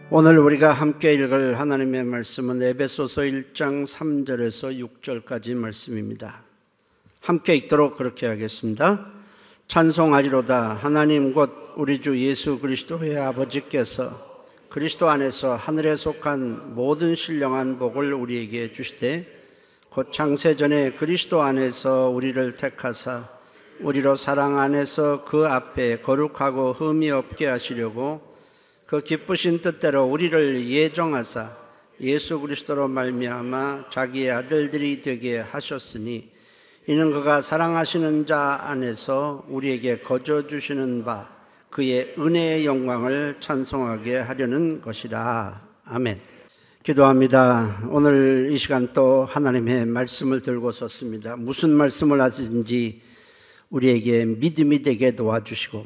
오늘 우리가 함께 읽을 하나님의 말씀은 에베소서 1장 3절에서 6절까지 말씀입니다. 함께 읽도록 그렇게 하겠습니다. 찬송하리로다. 하나님 곧 우리 주 예수 그리스도의 아버지께서 그리스도 안에서 하늘에 속한 모든 신령한 복을 우리에게 주시되 곧 창세전에 그리스도 안에서 우리를 택하사 우리로 사랑 안에서 그 앞에 거룩하고 흠이 없게 하시려고 그 기쁘신 뜻대로 우리를 예정하사 예수 그리스도로 말미암아 자기의 아들들이 되게 하셨으니 이는 그가 사랑하시는 자 안에서 우리에게 거저 주시는 바 그의 은혜의 영광을 찬송하게 하려는 것이라. 아멘. 기도합니다. 오늘 이 시간 또 하나님의 말씀을 들고 섰습니다. 무슨 말씀을 하시든지 우리에게 믿음이 되게 도와주시고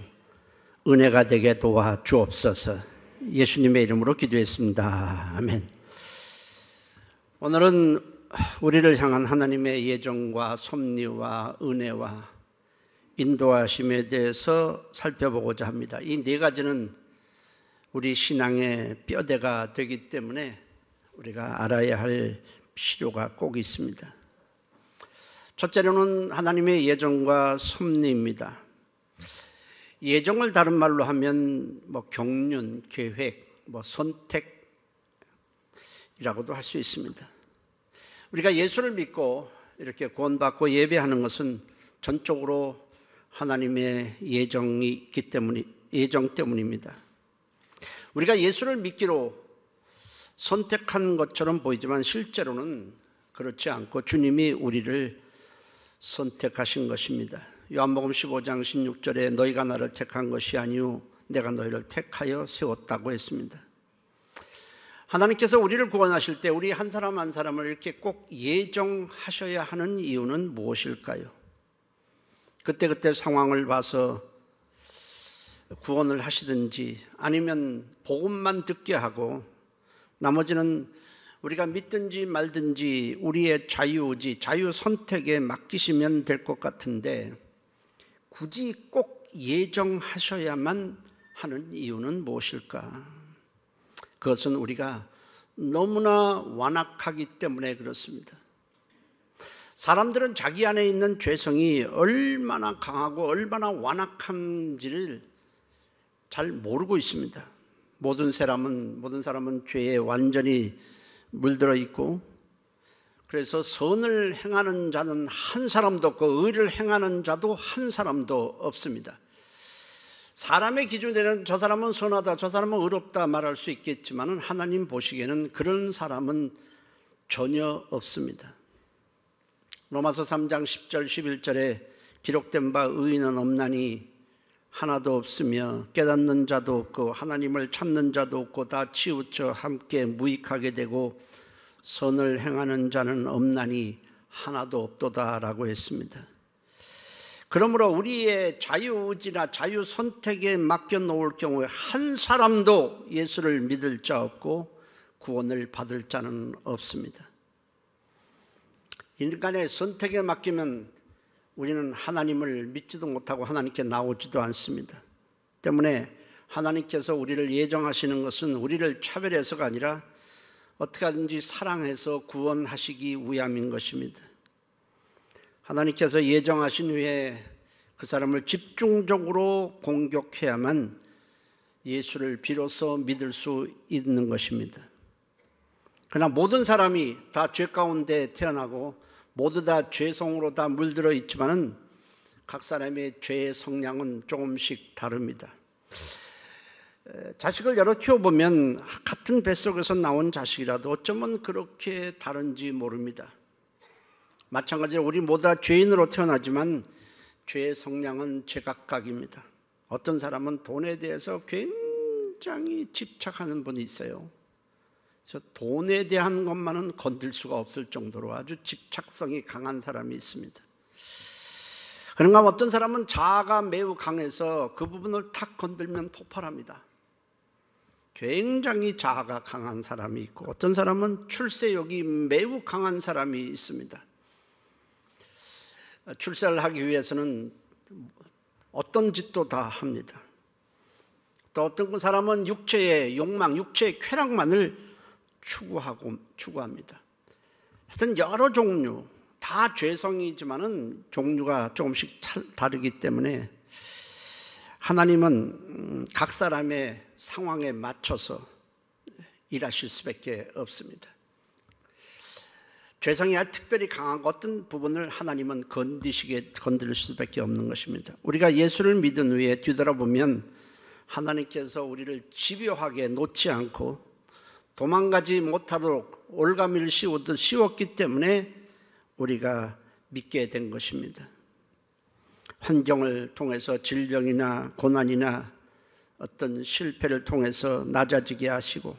은혜가 되게 도와주옵소서. 예수님의 이름으로 기도했습니다. 아멘. 오늘은 우리를 향한 하나님의 예정과 섭리와 은혜와 인도하심에 대해서 살펴보고자 합니다. 이 네 가지는 우리 신앙의 뼈대가 되기 때문에 우리가 알아야 할 필요가 꼭 있습니다. 첫째로는 하나님의 예정과 섭리입니다. 예정을 다른 말로 하면 경륜, 계획, 선택이라고도 할 수 있습니다. 우리가 예수를 믿고 이렇게 구원받고 예배하는 것은 전적으로 하나님의 예정이 있기 예정 때문입니다. 우리가 예수를 믿기로 선택한 것처럼 보이지만 실제로는 그렇지 않고 주님이 우리를 선택하신 것입니다. 요한복음 15장 16절에 너희가 나를 택한 것이 아니요 내가 너희를 택하여 세웠다고 했습니다. 하나님께서 우리를 구원하실 때 우리 한 사람 한 사람을 이렇게 꼭 예정하셔야 하는 이유는 무엇일까요? 그때그때 상황을 봐서 구원을 하시든지 아니면 복음만 듣게 하고 나머지는 우리가 믿든지 말든지 우리의 자유의지, 자유 선택에 맡기시면 될 것 같은데 굳이 꼭 예정하셔야만 하는 이유는 무엇일까? 그것은 우리가 너무나 완악하기 때문에 그렇습니다. 사람들은 자기 안에 있는 죄성이 얼마나 강하고 얼마나 완악한지를 잘 모르고 있습니다. 모든 사람은 죄에 완전히 물들어 있고 그래서 선을 행하는 자는 한 사람도 없고 의를 행하는 자도 한 사람도 없습니다. 사람의 기준에는 저 사람은 선하다, 저 사람은 의롭다 말할 수 있겠지만 하나님 보시기에는 그런 사람은 전혀 없습니다. 로마서 3장 10절 11절에 기록된 바 의인은 없나니 하나도 없으며 깨닫는 자도 없고 하나님을 찾는 자도 없고 다 치우쳐 함께 무익하게 되고 선을 행하는 자는 없나니 하나도 없도다라고 했습니다. 그러므로 우리의 자유의지나 자유선택에 맡겨놓을 경우에 한 사람도 예수를 믿을 자 없고 구원을 받을 자는 없습니다. 인간의 선택에 맡기면 우리는 하나님을 믿지도 못하고 하나님께 나오지도 않습니다. 때문에 하나님께서 우리를 예정하시는 것은 우리를 차별해서가 아니라 어떻게 하든지 사랑해서 구원하시기 위함인 것입니다. 하나님께서 예정하신 후에 그 사람을 집중적으로 공격해야만 예수를 비로소 믿을 수 있는 것입니다. 그러나 모든 사람이 다 죄 가운데 태어나고 모두 다 죄성으로 다 물들어 있지만은 각 사람의 죄의 성량은 조금씩 다릅니다. 자식을 여러 키워보면 같은 뱃속에서 나온 자식이라도 어쩌면 그렇게 다른지 모릅니다. 마찬가지로 우리 모두 다 죄인으로 태어나지만 죄의 성량은 제각각입니다. 어떤 사람은 돈에 대해서 굉장히 집착하는 분이 있어요. 그래서 돈에 대한 것만은 건들 수가 없을 정도로 아주 집착성이 강한 사람이 있습니다. 그런가 어떤 사람은 자아가 매우 강해서 그 부분을 탁 건들면 폭발합니다. 굉장히 자아가 강한 사람이 있고 어떤 사람은 출세욕이 매우 강한 사람이 있습니다. 출세를 하기 위해서는 어떤 짓도 다 합니다. 또 어떤 사람은 육체의 욕망, 육체의 쾌락만을 추구합니다. 하여튼 여러 종류, 다 죄성이지만은 종류가 조금씩 다르기 때문에 하나님은 각 사람의 상황에 맞춰서 일하실 수밖에 없습니다. 죄성이 특별히 강한 어떤 부분을 하나님은 건드릴 수밖에 없는 것입니다. 우리가 예수를 믿은 후에 뒤돌아보면 하나님께서 우리를 집요하게 놓지 않고 도망가지 못하도록 올가미를 씌우듯 씌웠기 때문에 우리가 믿게 된 것입니다. 환경을 통해서 질병이나 고난이나 어떤 실패를 통해서 낮아지게 하시고,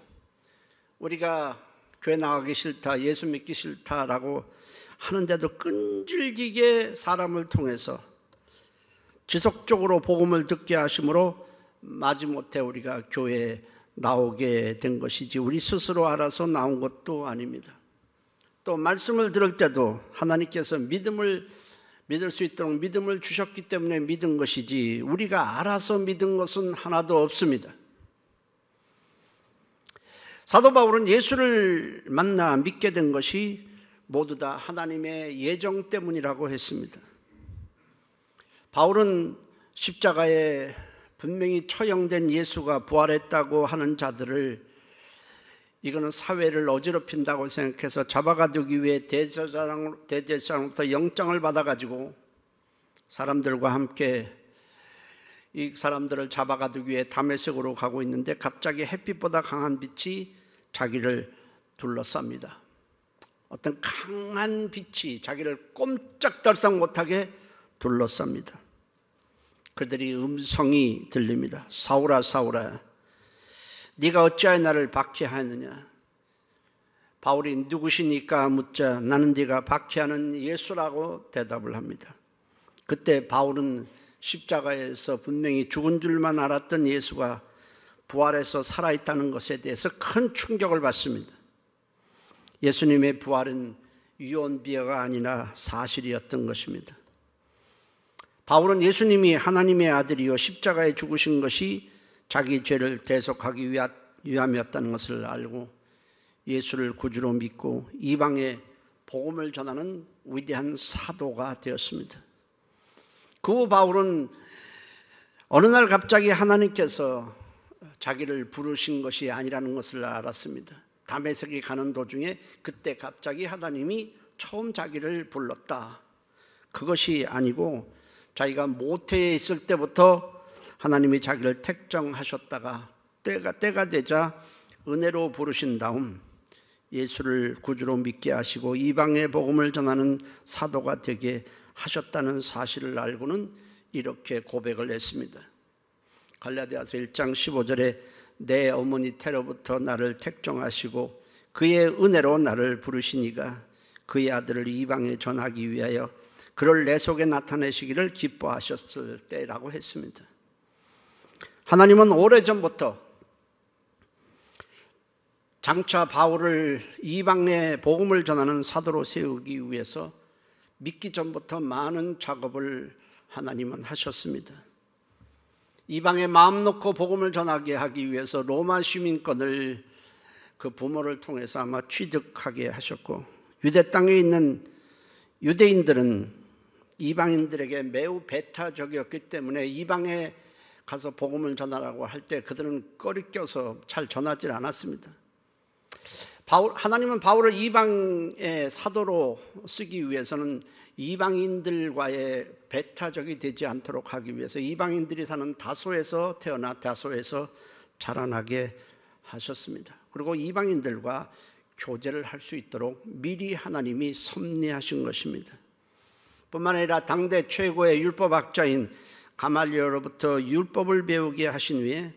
우리가 교회 나가기 싫다, 예수 믿기 싫다라고 하는데도 끈질기게 사람을 통해서 지속적으로 복음을 듣게 하심으로 마지못해 우리가 교회에 나오게 된 것이지 우리 스스로 알아서 나온 것도 아닙니다. 또 말씀을 들을 때도 하나님께서 믿을 수 있도록 믿음을 주셨기 때문에 믿은 것이지 우리가 알아서 믿은 것은 하나도 없습니다. 사도 바울은 예수를 만나 믿게 된 것이 모두 다 하나님의 예정 때문이라고 했습니다. 바울은 십자가에 분명히 처형된 예수가 부활했다고 하는 자들을 이거는 사회를 어지럽힌다고 생각해서 잡아가두기 위해 대제사장으로부터 영장을 받아가지고 사람들과 함께 이 사람들을 잡아가두기 위해 다메섹으로 가고 있는데 갑자기 햇빛보다 강한 빛이 자기를 둘러쌉니다. 어떤 강한 빛이 자기를 꼼짝달싹 못하게 둘러쌉니다. 그들이 음성이 들립니다. 사울아 사울아 네가 어찌하여 나를 박해하느냐. 바울이 누구시니까 묻자 나는 네가 박해하는 예수라고 대답을 합니다. 그때 바울은 십자가에서 분명히 죽은 줄만 알았던 예수가 부활해서 살아있다는 것에 대해서 큰 충격을 받습니다. 예수님의 부활은 유언비어가 아니라 사실이었던 것입니다. 바울은 예수님이 하나님의 아들이요 십자가에 죽으신 것이 자기 죄를 대속하기 위함이었다는 것을 알고 예수를 구주로 믿고 이방에 복음을 전하는 위대한 사도가 되었습니다. 그 후 바울은 어느 날 갑자기 하나님께서 자기를 부르신 것이 아니라는 것을 알았습니다. 다메섹에 가는 도중에 그때 갑자기 하나님이 처음 자기를 불렀다. 그것이 아니고 자기가 모태에 있을 때부터 하나님이 자기를 택정하셨다가 때가 되자 은혜로 부르신 다음 예수를 구주로 믿게 하시고 이방의 복음을 전하는 사도가 되게 하셨다는 사실을 알고는 이렇게 고백을 했습니다. 갈라디아서 1장 15절에 내 어머니 태로부터 나를 택정하시고 그의 은혜로 나를 부르시니가 그의 아들을 이방에 전하기 위하여 그를 내 속에 나타내시기를 기뻐하셨을 때라고 했습니다. 하나님은 오래전부터 장차 바울을 이방의 복음을 전하는 사도로 세우기 위해서 믿기 전부터 많은 작업을 하나님은 하셨습니다. 이방에 마음 놓고 복음을 전하게 하기 위해서 로마 시민권을 그 부모를 통해서 아마 취득하게 하셨고, 유대 땅에 있는 유대인들은 이방인들에게 매우 배타적이었기 때문에 이방에 가서 복음을 전하라고 할 때 그들은 꺼리껴서 잘 전하지 않았습니다. 하나님은 바울을 이방의 사도로 쓰기 위해서는 이방인들과의 배타적이 되지 않도록 하기 위해서 이방인들이 사는 다소에서 태어나 다소에서 자라나게 하셨습니다. 그리고 이방인들과 교제를 할 수 있도록 미리 하나님이 섭리하신 것입니다. 뿐만 아니라 당대 최고의 율법학자인 가말리엘로부터 율법을 배우게 하신 후에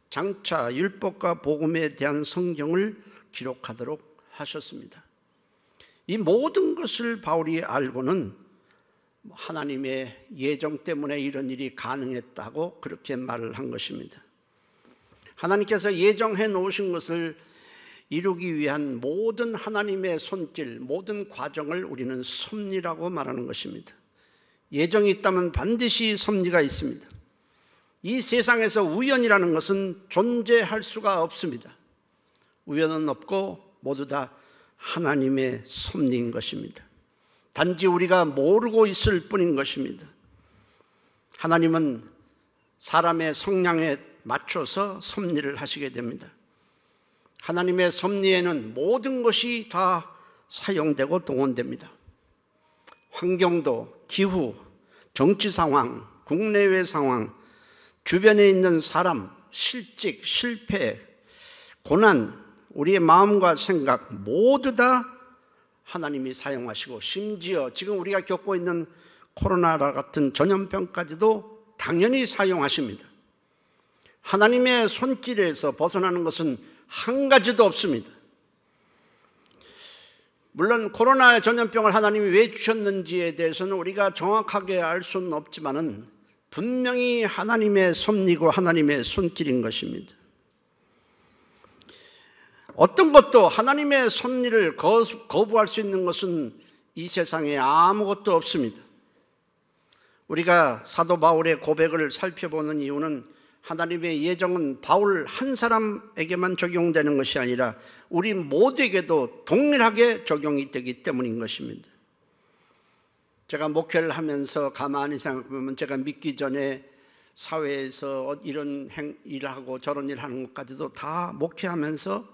장차 율법과 복음에 대한 성경을 기록하도록 하셨습니다. 이 모든 것을 바울이 알고는 하나님의 예정 때문에 이런 일이 가능했다고 그렇게 말을 한 것입니다. 하나님께서 예정해 놓으신 것을 이루기 위한 모든 하나님의 손길, 모든 과정을 우리는 섭리라고 말하는 것입니다. 예정이 있다면 반드시 섭리가 있습니다. 이 세상에서 우연이라는 것은 존재할 수가 없습니다. 우연은 없고 모두 다 하나님의 섭리인 것입니다. 단지 우리가 모르고 있을 뿐인 것입니다. 하나님은 사람의 성향에 맞춰서 섭리를 하시게 됩니다. 하나님의 섭리에는 모든 것이 다 사용되고 동원됩니다. 환경도, 기후, 정치 상황, 국내외 상황, 주변에 있는 사람, 실직, 실패, 고난, 우리의 마음과 생각 모두 다 하나님이 사용하시고, 심지어 지금 우리가 겪고 있는 코로나 같은 전염병까지도 당연히 사용하십니다. 하나님의 손길에서 벗어나는 것은 한 가지도 없습니다. 물론 코로나 전염병을 하나님이 왜 주셨는지에 대해서는 우리가 정확하게 알 수는 없지만은 분명히 하나님의 섭리고 하나님의 손길인 것입니다. 어떤 것도 하나님의 섭리를 거부할 수 있는 것은 이 세상에 아무것도 없습니다. 우리가 사도 바울의 고백을 살펴보는 이유는 하나님의 예정은 바울 한 사람에게만 적용되는 것이 아니라 우리 모두에게도 동일하게 적용이 되기 때문인 것입니다. 제가 목회를 하면서 가만히 생각해보면 제가 믿기 전에 사회에서 이런 일하고 저런 일 하는 것까지도 다 목회하면서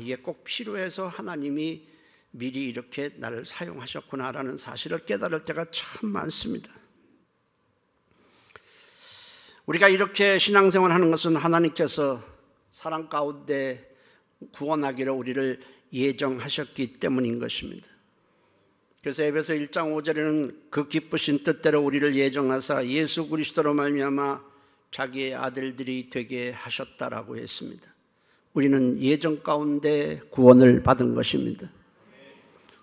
이게 꼭 필요해서 하나님이 미리 이렇게 나를 사용하셨구나라는 사실을 깨달을 때가 참 많습니다. 우리가 이렇게 신앙생활 하는 것은 하나님께서 사랑 가운데 구원하기를 우리를 예정하셨기 때문인 것입니다. 그래서 에베소 1장 5절에는 그 기쁘신 뜻대로 우리를 예정하사 예수 그리스도로 말미암아 자기의 아들들이 되게 하셨다라고 했습니다. 우리는 예정 가운데 구원을 받은 것입니다.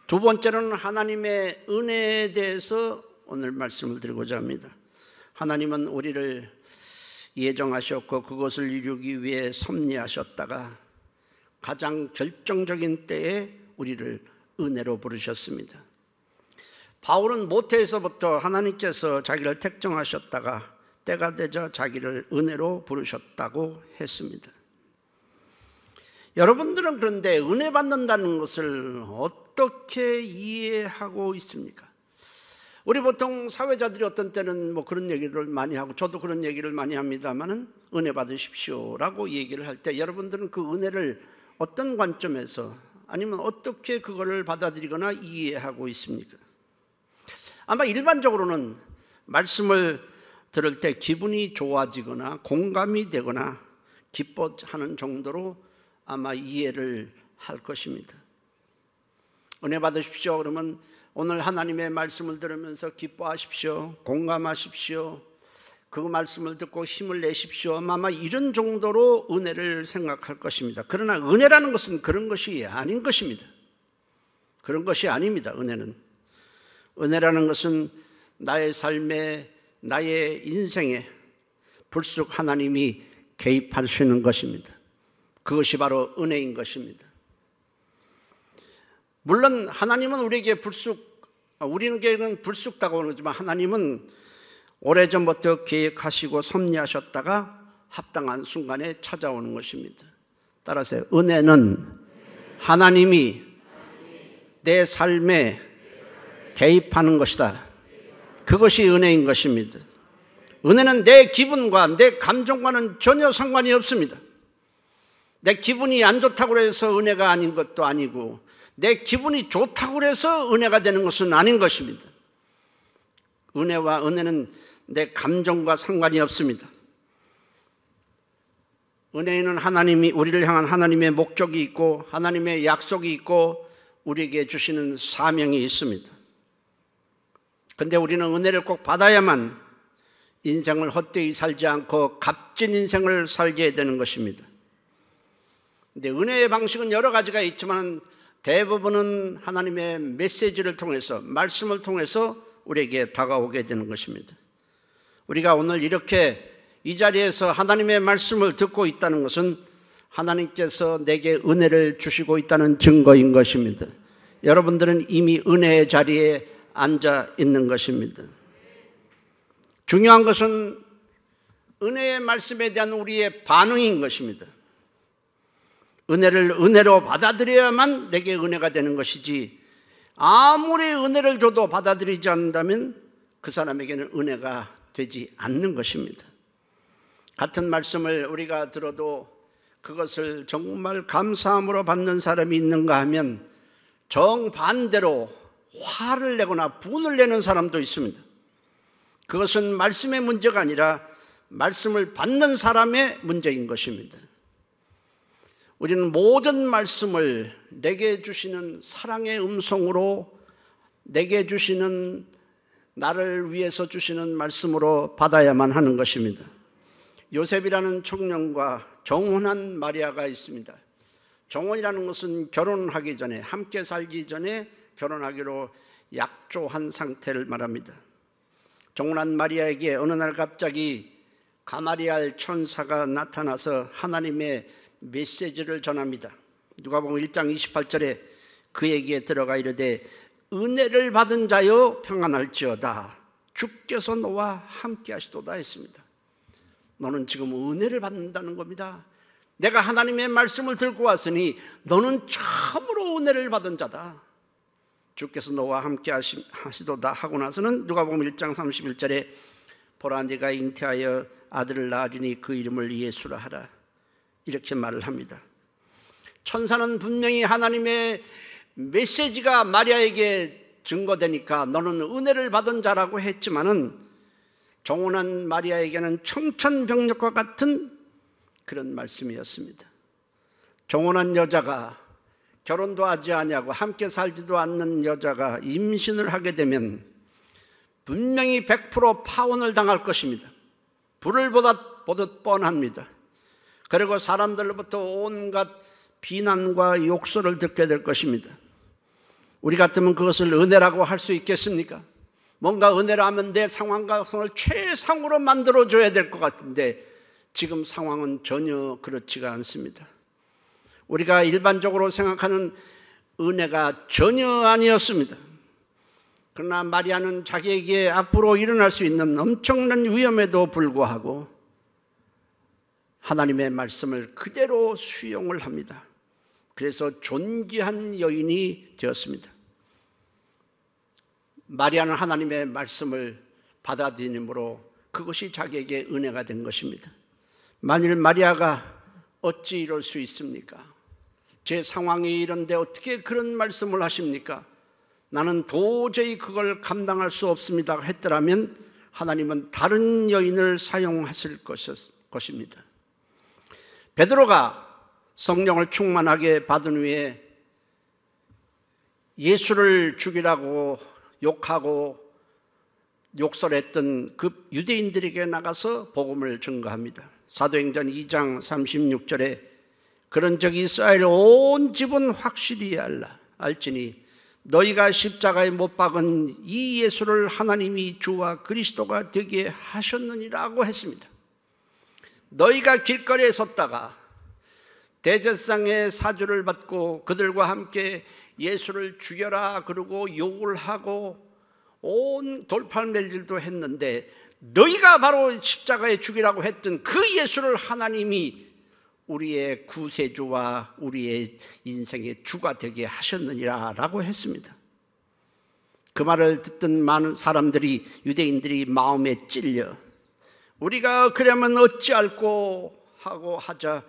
두 번째로는 하나님의 은혜에 대해서 오늘 말씀을 드리고자 합니다. 하나님은 우리를 예정하셨고 그것을 이루기 위해 섭리하셨다가 가장 결정적인 때에 우리를 은혜로 부르셨습니다. 바울은 모태에서부터 하나님께서 자기를 택정하셨다가 때가 되자 자기를 은혜로 부르셨다고 했습니다. 여러분들은 그런데 은혜 받는다는 것을 어떻게 이해하고 있습니까? 우리 보통 사회자들이 어떤 때는 뭐 그런 얘기를 많이 하고 저도 그런 얘기를 많이 합니다만은 은혜 받으십시오라고 얘기를 할 때 여러분들은 그 은혜를 어떤 관점에서 아니면 어떻게 그거를 받아들이거나 이해하고 있습니까? 아마 일반적으로는 말씀을 들을 때 기분이 좋아지거나 공감이 되거나 기뻐하는 정도로 아마 이해를 할 것입니다. 은혜 받으십시오 그러면 오늘 하나님의 말씀을 들으면서 기뻐하십시오, 공감하십시오, 그 말씀을 듣고 힘을 내십시오, 아마 이런 정도로 은혜를 생각할 것입니다. 그러나 은혜라는 것은 그런 것이 아닌 것입니다. 그런 것이 아닙니다. 은혜라는 것은 나의 삶에, 나의 인생에 불쑥 하나님이 개입하시는 것입니다. 그것이 바로 은혜인 것입니다. 물론 하나님은 우리에게 우리에게는 불쑥 다가오는 거지만 하나님은 오래전부터 계획하시고 섭리하셨다가 합당한 순간에 찾아오는 것입니다. 따라서 은혜는 하나님이 내 삶에 개입하는 것이다. 그것이 은혜인 것입니다. 은혜는 내 기분과 내 감정과는 전혀 상관이 없습니다. 내 기분이 안 좋다고 해서 은혜가 아닌 것도 아니고 내 기분이 좋다고 해서 은혜가 되는 것은 아닌 것입니다. 은혜는 내 감정과 상관이 없습니다. 은혜에는 우리를 향한 하나님의 목적이 있고 하나님의 약속이 있고 우리에게 주시는 사명이 있습니다. 그런데 우리는 은혜를 꼭 받아야만 인생을 헛되이 살지 않고 값진 인생을 살게 되는 것입니다. 근데 은혜의 방식은 여러 가지가 있지만 대부분은 하나님의 메시지를 통해서, 말씀을 통해서 우리에게 다가오게 되는 것입니다. 우리가 오늘 이렇게 이 자리에서 하나님의 말씀을 듣고 있다는 것은 하나님께서 내게 은혜를 주시고 있다는 증거인 것입니다. 여러분들은 이미 은혜의 자리에 앉아 있는 것입니다. 중요한 것은 은혜의 말씀에 대한 우리의 반응인 것입니다. 은혜를 은혜로 받아들여야만 내게 은혜가 되는 것이지, 아무리 은혜를 줘도 받아들이지 않는다면 그 사람에게는 은혜가 되지 않는 것입니다. 같은 말씀을 우리가 들어도 그것을 정말 감사함으로 받는 사람이 있는가 하면 정반대로 화를 내거나 분을 내는 사람도 있습니다. 그것은 말씀의 문제가 아니라 말씀을 받는 사람의 문제인 것입니다. 우리는 모든 말씀을 내게 주시는 사랑의 음성으로, 내게 주시는, 나를 위해서 주시는 말씀으로 받아야만 하는 것입니다. 요셉이라는 청년과 정혼한 마리아가 있습니다. 정혼이라는 것은 결혼하기 전에, 함께 살기 전에 결혼하기로 약조한 상태를 말합니다. 정혼한 마리아에게 어느 날 갑자기 가마리알 천사가 나타나서 하나님의 메시지를 전합니다. 누가복음 1장 28절에 그에게 들어가 이르되 은혜를 받은 자여 평안할지어다, 주께서 너와 함께 하시도다 했습니다. 너는 지금 은혜를 받는다는 겁니다. 내가 하나님의 말씀을 들고 왔으니 너는 참으로 은혜를 받은 자다. 주께서 너와 함께 하시도다 하고 나서는 누가복음 1장 31절에 보라 네가 잉태하여 아들을 낳으리니 그 이름을 예수라 하라, 이렇게 말을 합니다. 천사는 분명히 하나님의 메시지가 마리아에게 증거되니까 너는 은혜를 받은 자라고 했지만은 정혼한 마리아에게는 청천벽력과 같은 그런 말씀이었습니다. 정혼한 여자가, 결혼도 하지 아니하고 함께 살지도 않는 여자가 임신을 하게 되면 분명히 100% 파혼을 당할 것입니다. 불을 보듯 뻔합니다. 그리고 사람들로부터 온갖 비난과 욕설을 듣게 될 것입니다. 우리 같으면 그것을 은혜라고 할 수 있겠습니까? 뭔가 은혜라 하면 내 상황과 성을 최상으로 만들어줘야 될 것 같은데 지금 상황은 전혀 그렇지가 않습니다. 우리가 일반적으로 생각하는 은혜가 전혀 아니었습니다. 그러나 마리아는 자기에게 앞으로 일어날 수 있는 엄청난 위험에도 불구하고 하나님의 말씀을 그대로 수용을 합니다. 그래서 존귀한 여인이 되었습니다. 마리아는 하나님의 말씀을 받아들임으로 그것이 자기에게 은혜가 된 것입니다. 만일 마리아가 어찌 이럴 수 있습니까? 제 상황이 이런데 어떻게 그런 말씀을 하십니까? 나는 도저히 그걸 감당할 수 없습니다 했더라면 하나님은 다른 여인을 사용하실 것입니다. 베드로가 성령을 충만하게 받은 후에 예수를 죽이라고 욕하고 욕설했던 그 유대인들에게 나가서 복음을 증거합니다. 사도행전 2장 36절에 그런 적이 이스라엘 온 집은 확실히 알지니 너희가 십자가에 못 박은 이 예수를 하나님이 주와 그리스도가 되게 하셨느니라고 했습니다. 너희가 길거리에 섰다가 대제사장의 사주를 받고 그들과 함께 예수를 죽여라 그러고 욕을 하고 온 돌팔매질도 했는데 너희가 바로 십자가에 죽이라고 했던 그 예수를 하나님이 우리의 구세주와 우리의 인생의 주가 되게 하셨느니라 라고 했습니다. 그 말을 듣던 많은 사람들이, 유대인들이 마음에 찔려 우리가 그러면 어찌할꼬 하고 하자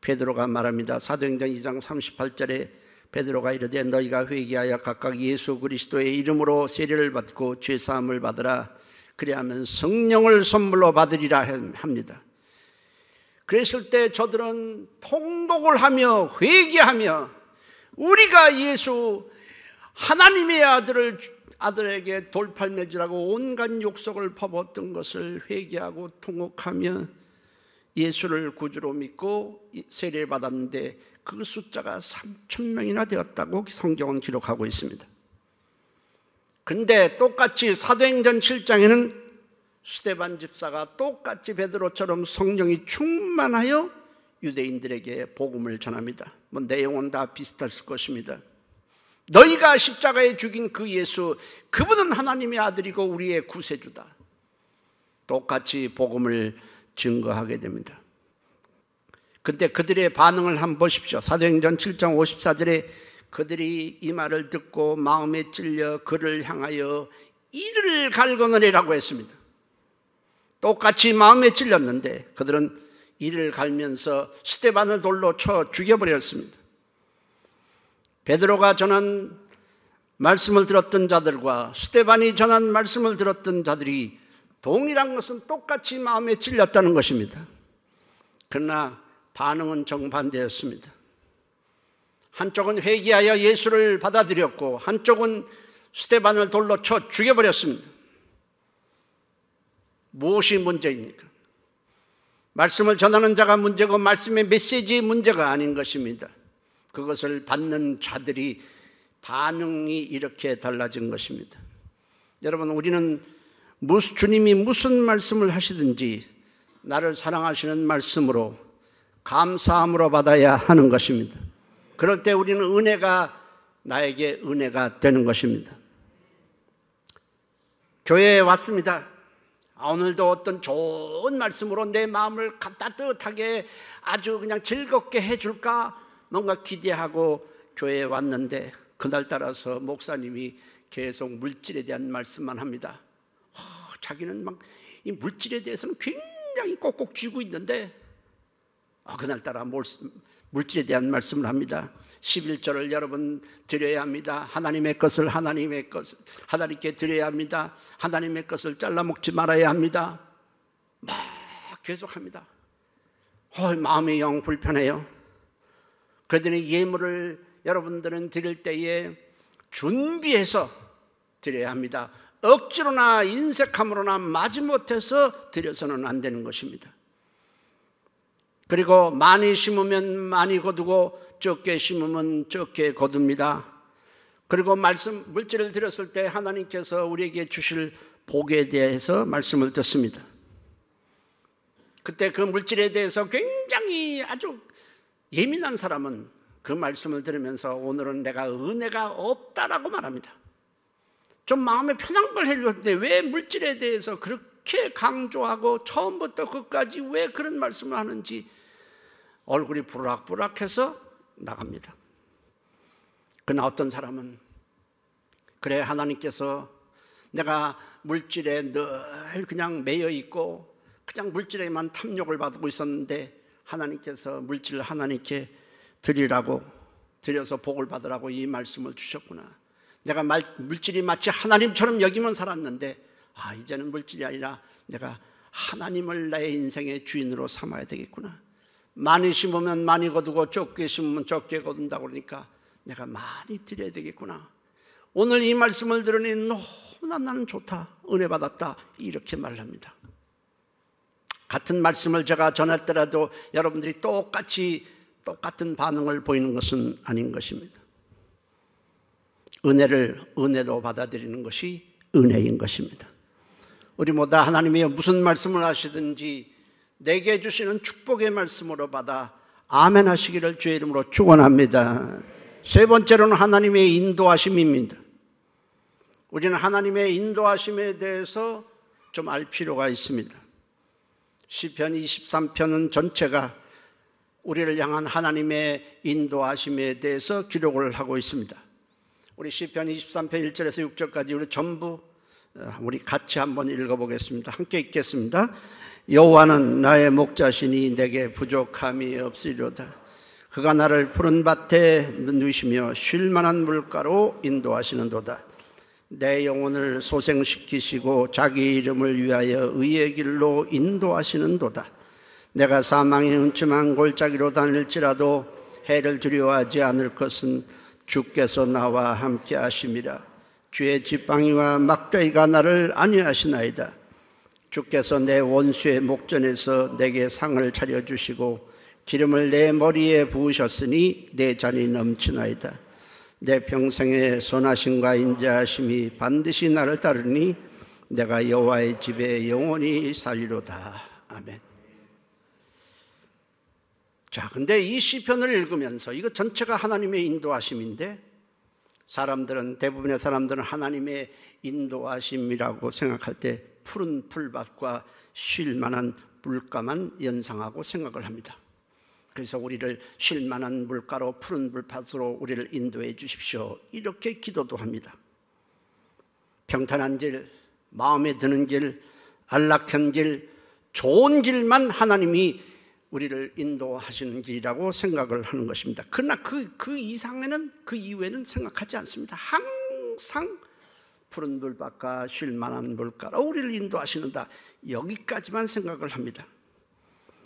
베드로가 말합니다. 사도행전 2장 38절에 베드로가 이르되 너희가 회개하여 각각 예수 그리스도의 이름으로 세례를 받고 죄사함을 받으라. 그리하면 성령을 선물로 받으리라 합니다. 그랬을 때 저들은 통곡을 하며 회개하며 우리가 예수 하나님의 아들에게 돌팔매질하고 온갖 욕설을 퍼붓던 것을 회개하고 통곡하며 예수를 구주로 믿고 세례를 받았는데 그 숫자가 3,000명이나 되었다고 성경은 기록하고 있습니다. 그런데 똑같이 사도행전 7장에는 스데반 집사가 똑같이 베드로처럼 성령이 충만하여 유대인들에게 복음을 전합니다. 내용은 다 비슷할 것입니다. 너희가 십자가에 죽인 그 예수, 그분은 하나님의 아들이고 우리의 구세주다. 똑같이 복음을 증거하게 됩니다. 근데 그들의 반응을 한번 보십시오. 사도행전 7장 54절에 그들이 이 말을 듣고 마음에 찔려 그를 향하여 이를 갈거느리라고 했습니다. 똑같이 마음에 찔렸는데 그들은 이를 갈면서 스데반을 돌로 쳐 죽여버렸습니다. 베드로가 전한 말씀을 들었던 자들과 스데반이 전한 말씀을 들었던 자들이 동일한 것은 똑같이 마음에 찔렸다는 것입니다. 그러나 반응은 정반대였습니다. 한쪽은 회개하여 예수를 받아들였고 한쪽은 스데반을 돌로 쳐 죽여버렸습니다. 무엇이 문제입니까? 말씀을 전하는 자가 문제고 말씀의 메시지의 문제가 아닌 것입니다. 그것을 받는 자들이 반응이 이렇게 달라진 것입니다. 여러분, 우리는 주님이 무슨 말씀을 하시든지 나를 사랑하시는 말씀으로 감사함으로 받아야 하는 것입니다. 그럴 때 우리는 은혜가 나에게 은혜가 되는 것입니다. 교회에 왔습니다. 오늘도 어떤 좋은 말씀으로 내 마음을 따뜻하게 아주 그냥 즐겁게 해줄까 뭔가 기대하고 교회에 왔는데 그날 따라서 목사님이 계속 물질에 대한 말씀만 합니다. 자기는 막 이 물질에 대해서는 굉장히 꼭꼭 쥐고 있는데 그날따라 물질에 대한 말씀을 합니다. 11절을 여러분 드려야 합니다. 하나님의 것을 하나님께 드려야 합니다. 하나님의 것을 잘라먹지 말아야 합니다. 막 계속합니다. 마음이 영 불편해요. 그러더니 예물을 여러분들은 드릴 때에 준비해서 드려야 합니다. 억지로나 인색함으로나 마지못해서 드려서는 안 되는 것입니다. 그리고 많이 심으면 많이 거두고 적게 심으면 적게 거둡니다. 그리고 물질을 드렸을 때 하나님께서 우리에게 주실 복에 대해서 말씀을 듣습니다. 그때 그 물질에 대해서 굉장히 아주 예민한 사람은 그 말씀을 들으면서 오늘은 내가 은혜가 없다라고 말합니다. 좀 마음에 편한 걸 해줬는데 왜 물질에 대해서 그렇게 강조하고 처음부터 끝까지 왜 그런 말씀을 하는지 얼굴이 부락부락해서 나갑니다. 그러나 어떤 사람은 그래, 하나님께서 내가 물질에 늘 그냥 매여 있고 그냥 물질에만 탐욕을 받고 있었는데 하나님께서 물질을 하나님께 드리라고, 드려서 복을 받으라고 이 말씀을 주셨구나. 내가 물질이 마치 하나님처럼 여기면 살았는데 이제는 물질이 아니라 내가 하나님을 나의 인생의 주인으로 삼아야 되겠구나. 많이 심으면 많이 거두고 적게 심으면 적게 거둔다고 그러니까 내가 많이 드려야 되겠구나. 오늘 이 말씀을 들으니 너무나 나는 좋다, 은혜 받았다, 이렇게 말합니다. 같은 말씀을 제가 전했더라도 여러분들이 똑같은 반응을 보이는 것은 아닌 것입니다. 은혜를 은혜로 받아들이는 것이 은혜인 것입니다. 우리 모두 하나님이 무슨 말씀을 하시든지 내게 주시는 축복의 말씀으로 받아 아멘 하시기를 주의 이름으로 축원합니다. 세 번째로는 하나님의 인도하심입니다. 우리는 하나님의 인도하심에 대해서 좀 알 필요가 있습니다. 시편 23편은 전체가 우리를 향한 하나님의 인도하심에 대해서 기록을 하고 있습니다. 우리 시편 23편 1절에서 6절까지 우리 전부 우리 같이 한번 읽어보겠습니다. 함께 읽겠습니다. 여호와는 나의 목자시니 내게 부족함이 없으리로다. 그가 나를 푸른 밭에 누이시며 쉴 만한 물가로 인도하시는도다. 내 영혼을 소생시키시고 자기 이름을 위하여 의의 길로 인도하시는도다. 내가 사망의 음침한 골짜기로 다닐지라도 해를 두려워하지 않을 것은 주께서 나와 함께 하심이라. 주의 지팡이와 막대기가 나를 안위하시나이다. 주께서 내 원수의 목전에서 내게 상을 차려주시고 기름을 내 머리에 부으셨으니 내 잔이 넘치나이다. 내 평생의 선하심과 인자하심이 반드시 나를 따르니 내가 여호와의 집에 영원히 살리로다. 아멘. 자, 근데 이 시편을 읽으면서 이거 전체가 하나님의 인도하심인데 대부분의 사람들은 하나님의 인도하심이라고 생각할 때 푸른 풀밭과 쉴 만한 물가만 연상하고 생각을 합니다. 그래서 우리를 쉴 만한 물가로 푸른 불밭으로 우리를 인도해 주십시오. 이렇게 기도도 합니다. 평탄한 길, 마음에 드는 길, 안락한 길, 좋은 길만 하나님이 우리를 인도하시는 길이라고 생각을 하는 것입니다. 그러나 그 이상에는, 그 이후에는 생각하지 않습니다. 항상 푸른 불밭과 쉴 만한 물가로 우리를 인도하시는다, 여기까지만 생각을 합니다.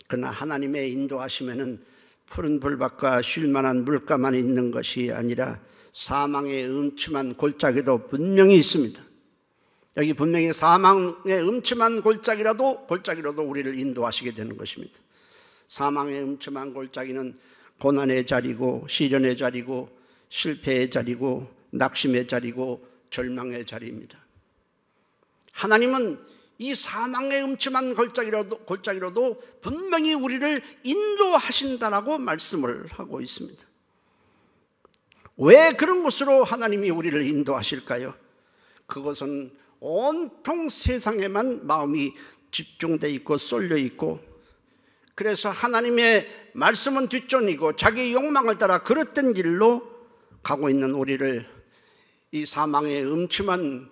그러나 하나님의 인도하심에는 푸른 불밭과 쉴 만한 물가만 있는 것이 아니라 사망의 음침한 골짜기도 분명히 있습니다. 여기 분명히 사망의 음침한 골짜기라도 우리를 인도하시게 되는 것입니다. 사망의 음침한 골짜기는 고난의 자리고, 시련의 자리고, 실패의 자리고, 낙심의 자리고, 절망의 자리입니다. 하나님은 이 사망의 음침한 골짜기로도 분명히 우리를 인도하신다라고 말씀을 하고 있습니다. 왜 그런 곳으로 하나님이 우리를 인도하실까요? 그것은 온통 세상에만 마음이 집중되어 있고 쏠려 있고, 그래서 하나님의 말씀은 뒷전이고 자기 욕망을 따라 그릇된 길로 가고 있는 우리를 이 사망의 음침한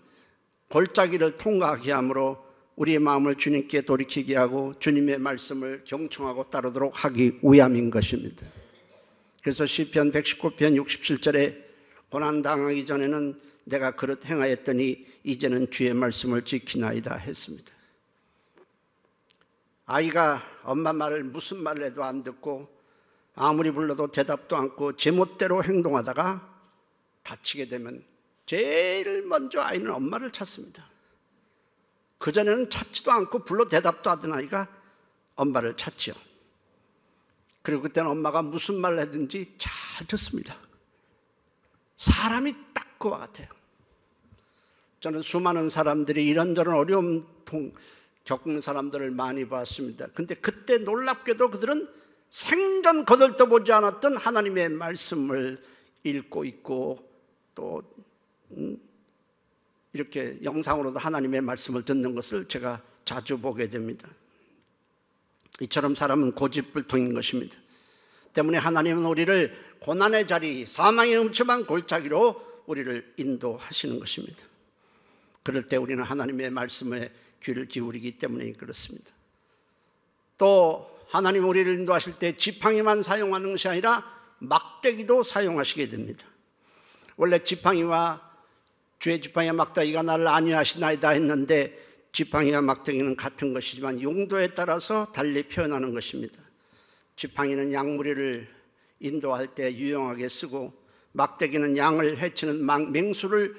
골짜기를 통과하게 함으로 우리의 마음을 주님께 돌이키게 하고 주님의 말씀을 경청하고 따르도록 하기 위함인 것입니다. 그래서 시편 119편 67절에 고난당하기 전에는 내가 그릇 행하였더니 이제는 주의 말씀을 지키나이다 했습니다. 아이가 엄마 말을 무슨 말을 해도 안 듣고 아무리 불러도 대답도 않고 제멋대로 행동하다가 다치게 되면 제일 먼저 아이는 엄마를 찾습니다. 그전에는 찾지도 않고 불러 대답도 하던 아이가 엄마를 찾지요. 그리고 그때는 엄마가 무슨 말을 하든지 잘 듣습니다. 사람이 딱 그와 같아요. 저는 수많은 사람들이 이런저런 어려움 겪는 사람들을 많이 봤습니다. 근데 그때 놀랍게도 그들은 생전 거들떠보지 않았던 하나님의 말씀을 읽고 있고 또 이렇게 영상으로도 하나님의 말씀을 듣는 것을 제가 자주 보게 됩니다. 이처럼 사람은 고집불통인 것입니다. 때문에 하나님은 우리를 고난의 자리, 사망의 음침한 골짜기로 우리를 인도하시는 것입니다. 그럴 때 우리는 하나님의 말씀에 귀를 기울이기 때문에 그렇습니다. 또 하나님 우리를 인도하실 때 지팡이만 사용하는 것이 아니라 막대기도 사용하시게 됩니다. 원래 지팡이와 주의 지팡이와 막대기가 나를 안위하시나이다 했는데, 지팡이와 막대기는 같은 것이지만 용도에 따라서 달리 표현하는 것입니다. 지팡이는 양무리를 인도할 때 유용하게 쓰고, 막대기는 양을 해치는 맹수를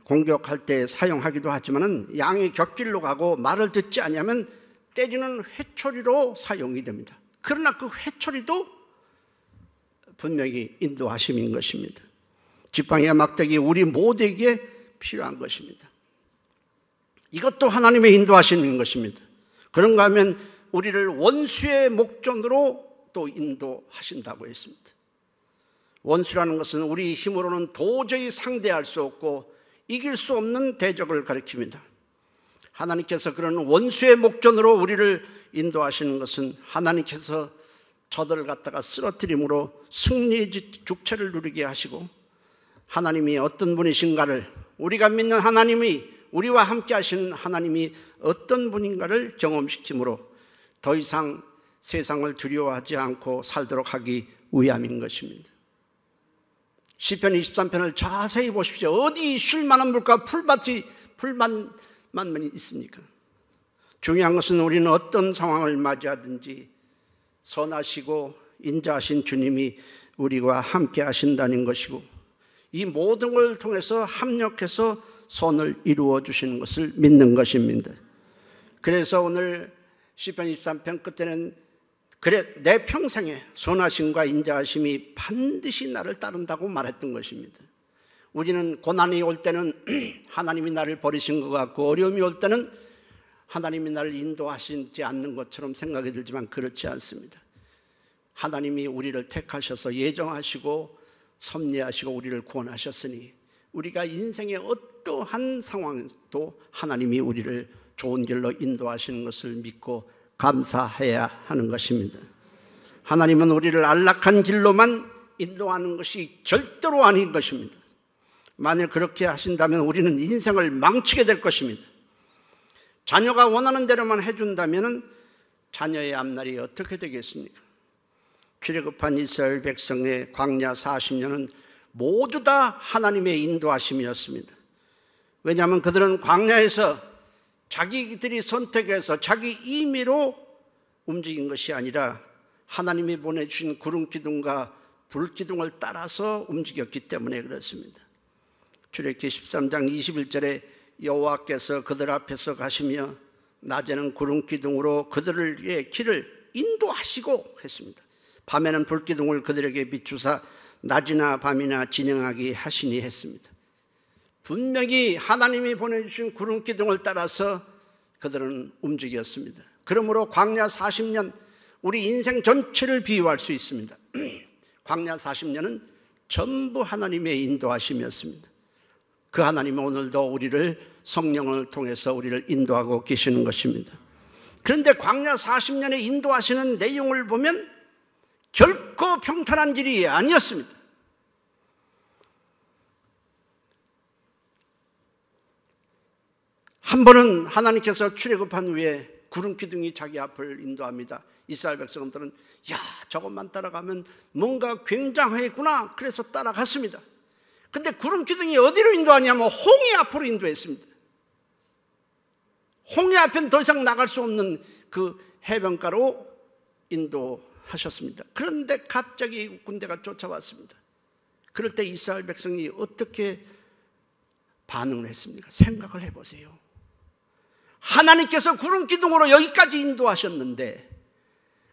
공격할 때 사용하기도 하지만 양이 곁길로 가고 말을 듣지 아니하면 때리는 회초리로 사용이 됩니다. 그러나 그 회초리도 분명히 인도하심인 것입니다. 지팡이와 막대기 우리 모두에게 필요한 것입니다. 이것도 하나님의 인도하시는 것입니다. 그런가 하면 우리를 원수의 목전으로 또 인도하신다고 했습니다. 원수라는 것은 우리 힘으로는 도저히 상대할 수 없고 이길 수 없는 대적을 가리킵니다. 하나님께서 그런 원수의 목전으로 우리를 인도하시는 것은 하나님께서 저들을 갖다가 쓰러뜨림으로 승리의 주체를 누리게 하시고, 하나님이 어떤 분이신가를, 우리가 믿는 하나님이, 우리와 함께 하시는 하나님이 어떤 분인가를 경험시킴으로 더 이상 세상을 두려워하지 않고 살도록 하기 위함인 것입니다. 시편 23편을 자세히 보십시오. 어디 쉴 만한 물과 풀밭만 있습니까? 중요한 것은 우리는 어떤 상황을 맞이하든지 선하시고 인자하신 주님이 우리와 함께 하신다는 것이고, 이 모든 걸 통해서 합력해서 선을 이루어 주시는 것을 믿는 것입니다. 그래서 오늘 시편 23편 끝에는 그래 내 평생에 선하심과 인자하심이 반드시 나를 따른다고 말했던 것입니다. 우리는 고난이 올 때는 하나님이 나를 버리신 것 같고, 어려움이 올 때는 하나님이 나를 인도하시지 않는 것처럼 생각이 들지만 그렇지 않습니다. 하나님이 우리를 택하셔서 예정하시고 섭리하시고 우리를 구원하셨으니 우리가 인생의 어떠한 상황도 하나님이 우리를 좋은 길로 인도하시는 것을 믿고 감사해야 하는 것입니다. 하나님은 우리를 안락한 길로만 인도하는 것이 절대로 아닌 것입니다. 만일 그렇게 하신다면 우리는 인생을 망치게 될 것입니다. 자녀가 원하는 대로만 해준다면 자녀의 앞날이 어떻게 되겠습니까? 출애굽한 이스라엘 백성의 광야 40년은 모두 다 하나님의 인도하심이었습니다. 왜냐하면 그들은 광야에서 자기들이 선택해서 자기 임의로 움직인 것이 아니라 하나님이 보내주신 구름 기둥과 불 기둥을 따라서 움직였기 때문에 그렇습니다. 출애굽기 13장 21절에 여호와께서 그들 앞에서 가시며 낮에는 구름 기둥으로 그들의 길을 인도하시고 했습니다. 밤에는 불 기둥을 그들에게 비추사 낮이나 밤이나 진행하게 하시니 했습니다. 분명히 하나님이 보내주신 구름 기둥을 따라서 그들은 움직였습니다. 그러므로 광야 40년 우리 인생 전체를 비유할 수 있습니다. 광야 40년은 전부 하나님의 인도하심이었습니다. 그 하나님은 오늘도 우리를 성령을 통해서 우리를 인도하고 계시는 것입니다. 그런데 광야 40년에 인도하시는 내용을 보면 결코 평탄한 길이 아니었습니다. 한 번은 하나님께서 출애굽한 후에 구름 기둥이 자기 앞을 인도합니다. 이스라엘 백성들은 야, 저것만 따라가면 뭔가 굉장하겠구나. 그래서 따라갔습니다. 근데 구름 기둥이 어디로 인도하냐면 홍해 앞으로 인도했습니다. 홍해 앞엔 더 이상 나갈 수 없는 그 해변가로 인도하셨습니다. 그런데 갑자기 군대가 쫓아왔습니다. 그럴 때 이스라엘 백성이 어떻게 반응을 했습니까? 생각을 해보세요. 하나님께서 구름 기둥으로 여기까지 인도하셨는데,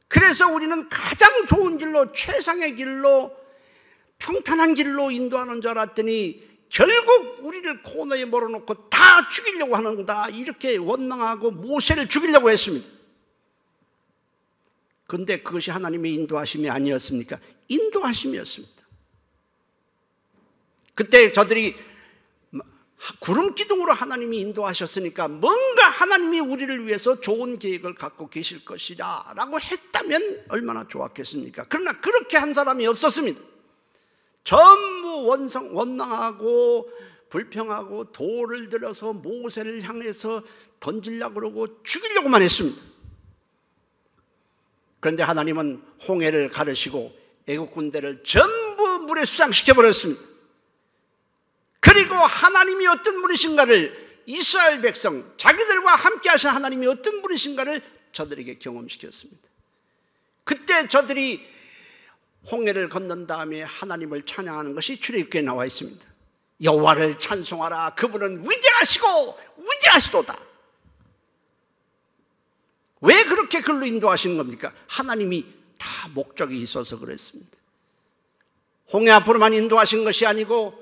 그래서 우리는 가장 좋은 길로, 최상의 길로, 평탄한 길로 인도하는 줄 알았더니 결국 우리를 코너에 몰아놓고 다 죽이려고 하는 거다, 이렇게 원망하고 모세를 죽이려고 했습니다. 그런데 그것이 하나님의 인도하심이 아니었습니까? 인도하심이었습니다. 그때 저들이 구름 기둥으로 하나님이 인도하셨으니까 뭔가 하나님이 우리를 위해서 좋은 계획을 갖고 계실 것이다 라고 했다면 얼마나 좋았겠습니까? 그러나 그렇게 한 사람이 없었습니다. 전부 원망하고 불평하고 돌을 들어서 모세를 향해서 던지려고 그러고 죽이려고만 했습니다. 그런데 하나님은 홍해를 가르시고 애국 군대를 전부 물에 수장시켜 버렸습니다. 그리고 하나님이 어떤 분이신가를, 이스라엘 백성, 자기들과 함께 하신 하나님이 어떤 분이신가를 저들에게 경험시켰습니다. 그때 저들이 홍해를 건넌 다음에 하나님을 찬양하는 것이 출애굽기에 나와 있습니다. 여호와를 찬송하라, 그분은 위대하시고 위대하시도다. 왜 그렇게 글로 인도하시는 겁니까? 하나님이 다 목적이 있어서 그랬습니다. 홍해 앞으로만 인도하신 것이 아니고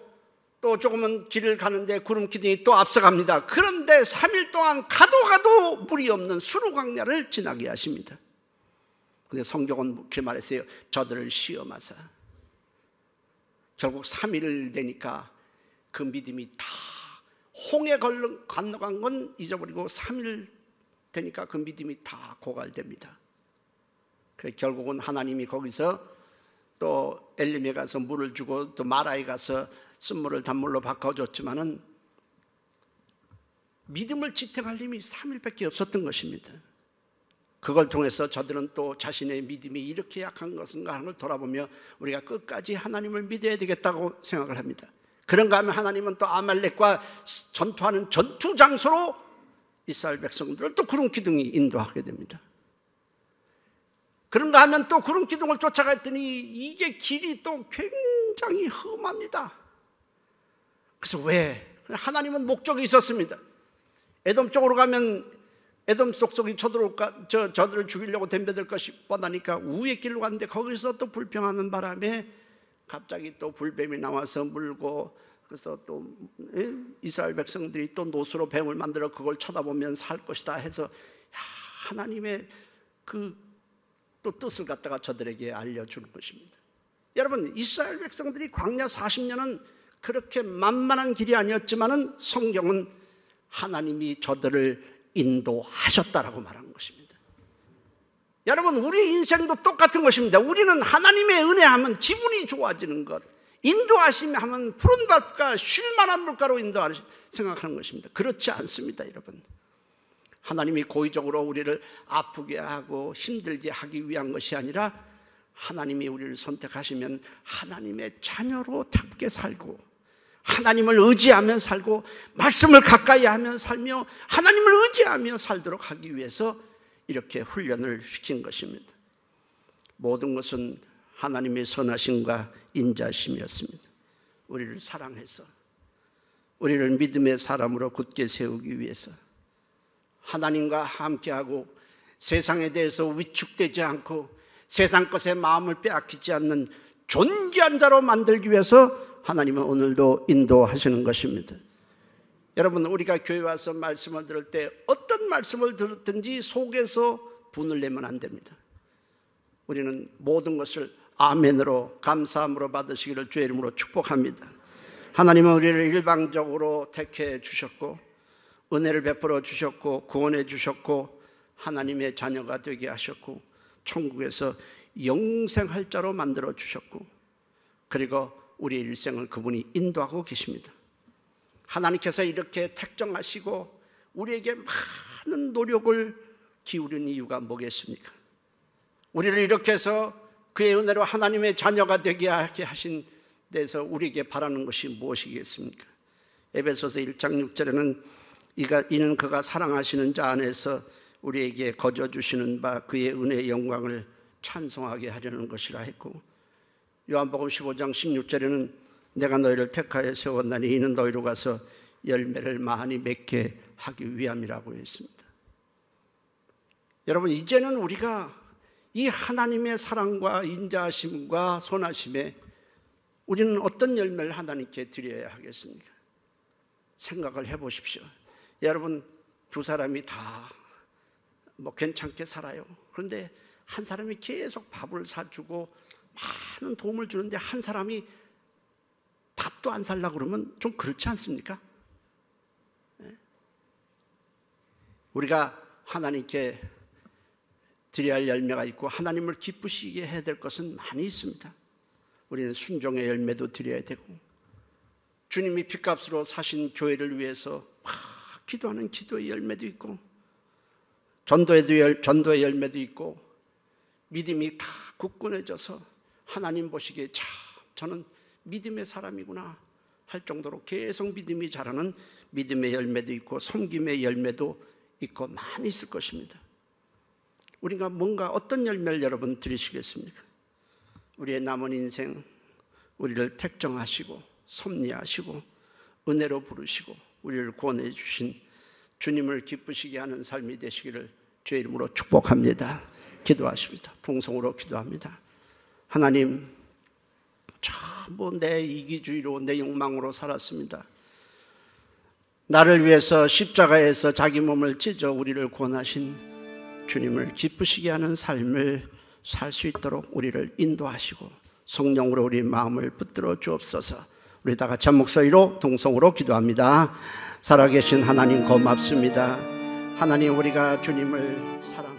또 조금은 길을 가는데 구름 기둥이 또 앞서갑니다. 그런데 3일 동안 가도 물이 없는 수르 광야를 지나게 하십니다. 그런데 성경은 그렇게 말했어요. 저들을 시험하사. 결국 3일 되니까 그 믿음이 다, 홍해 건너간 건 잊어버리고 3일 되니까 그 믿음이 다 고갈됩니다. 그래서 결국은 하나님이 거기서 또 엘림에 가서 물을 주고 또 마라에 가서 쓴물을 단물로 바꿔줬지만은 믿음을 지탱할 힘이 3일밖에 없었던 것입니다. 그걸 통해서 저들은 또 자신의 믿음이 이렇게 약한 것인가 하는 걸 돌아보며 우리가 끝까지 하나님을 믿어야 되겠다고 생각을 합니다. 그런가 하면 하나님은 또 아말렉과 전투하는 전투 장소로 이스라엘 백성들을 또 구름 기둥이 인도하게 됩니다. 그런가 하면 또 구름 기둥을 쫓아갔더니 이게 길이 또 굉장히 험합니다. 그래서 왜? 하나님은 목적이 있었습니다. 에돔 쪽으로 가면 에돔 속속이 쳐들어올까, 저들을 죽이려고 덤벼들 것이 뻔하니까 우의 길로 갔는데 거기서 또 불평하는 바람에 갑자기 또 불뱀이 나와서 물고, 그래서 또 이스라엘 백성들이 또 노수로 뱀을 만들어 그걸 쳐다보면 살 것이다 해서 하나님의 그 또 뜻을 갖다가 저들에게 알려주는 것입니다. 여러분, 이스라엘 백성들이 광야 40년은 그렇게 만만한 길이 아니었지만은 성경은 하나님이 저들을 인도하셨다라고 말하는 것입니다. 여러분, 우리 인생도 똑같은 것입니다. 우리는 하나님의 은혜하면 기분이 좋아지는 것, 인도하심이 하면 푸른 밭과 쉴만한 물가로 인도하는 생각하는 것입니다. 그렇지 않습니다, 여러분. 하나님이 고의적으로 우리를 아프게 하고 힘들게 하기 위한 것이 아니라 하나님이 우리를 선택하시면 하나님의 자녀로답게 살고 하나님을 의지하며 살고 말씀을 가까이 하며 살며 하나님을 의지하며 살도록 하기 위해서 이렇게 훈련을 시킨 것입니다. 모든 것은 하나님의 선하심과 인자심이었습니다. 우리를 사랑해서 우리를 믿음의 사람으로 굳게 세우기 위해서 하나님과 함께하고 세상에 대해서 위축되지 않고 세상 것에 마음을 빼앗기지 않는 존귀한 자로 만들기 위해서 하나님은 오늘도 인도하시는 것입니다. 여러분, 우리가 교회 와서 말씀을 들을 때 어떤 말씀을 들었든지 속에서 분을 내면 안 됩니다. 우리는 모든 것을 아멘으로 감사함으로 받으시기를 주의 이름으로 축복합니다. 하나님은 우리를 일방적으로 택해 주셨고 은혜를 베풀어 주셨고 구원해 주셨고 하나님의 자녀가 되게 하셨고 천국에서 영생할 자로 만들어 주셨고 그리고 우리의 일생을 그분이 인도하고 계십니다. 하나님께서 이렇게 택정하시고 우리에게 많은 노력을 기울인 이유가 뭐겠습니까? 우리를 이렇게 해서 그의 은혜로 하나님의 자녀가 되게 하신 데서 우리에게 바라는 것이 무엇이겠습니까? 에베소서 1장 6절에는 이는 그가 사랑하시는 자 안에서 우리에게 거저 주시는 바 그의 은혜의 영광을 찬송하게 하려는 것이라 했고, 요한복음 15장 16절에는 내가 너희를 택하여 세웠나니 이는 너희로 가서 열매를 많이 맺게 하기 위함이라고 했습니다. 여러분, 이제는 우리가 이 하나님의 사랑과 인자하심과 선하심에 우리는 어떤 열매를 하나님께 드려야 하겠습니까? 생각을 해보십시오. 여러분, 두 사람이 다 괜찮게 살아요. 그런데 한 사람이 계속 밥을 사주고 많은 도움을 주는데 한 사람이 밥도 안 살려고 그러면 좀 그렇지 않습니까? 우리가 하나님께 드려야 할 열매가 있고 하나님을 기쁘시게 해야 될 것은 많이 있습니다. 우리는 순종의 열매도 드려야 되고 주님이 핏값으로 사신 교회를 위해서 기도하는 기도의 열매도 있고 전도의 열매도 있고 믿음이 다 굳건해져서 하나님 보시기에 참 저는 믿음의 사람이구나 할 정도로 계속 믿음이 자라는 믿음의 열매도 있고 섬김의 열매도 있고 많이 있을 것입니다. 우리가 뭔가 어떤 열매를 여러분 드리시겠습니까? 우리의 남은 인생 우리를 택정하시고 섭리하시고 은혜로 부르시고 우리를 구원해 주신 주님을 기쁘시게 하는 삶이 되시기를 주의 이름으로 축복합니다. 기도하십니다. 통성으로 기도합니다. 하나님, 전부 내 이기주의로 내 욕망으로 살았습니다. 나를 위해서 십자가에서 자기 몸을 찢어 우리를 구원하신 주님을 기쁘시게 하는 삶을 살 수 있도록 우리를 인도하시고 성령으로 우리 마음을 붙들어 주옵소서. 우리 다 같이 한 목소리로 동성으로 기도합니다. 살아계신 하나님 고맙습니다. 하나님, 우리가 주님을 사랑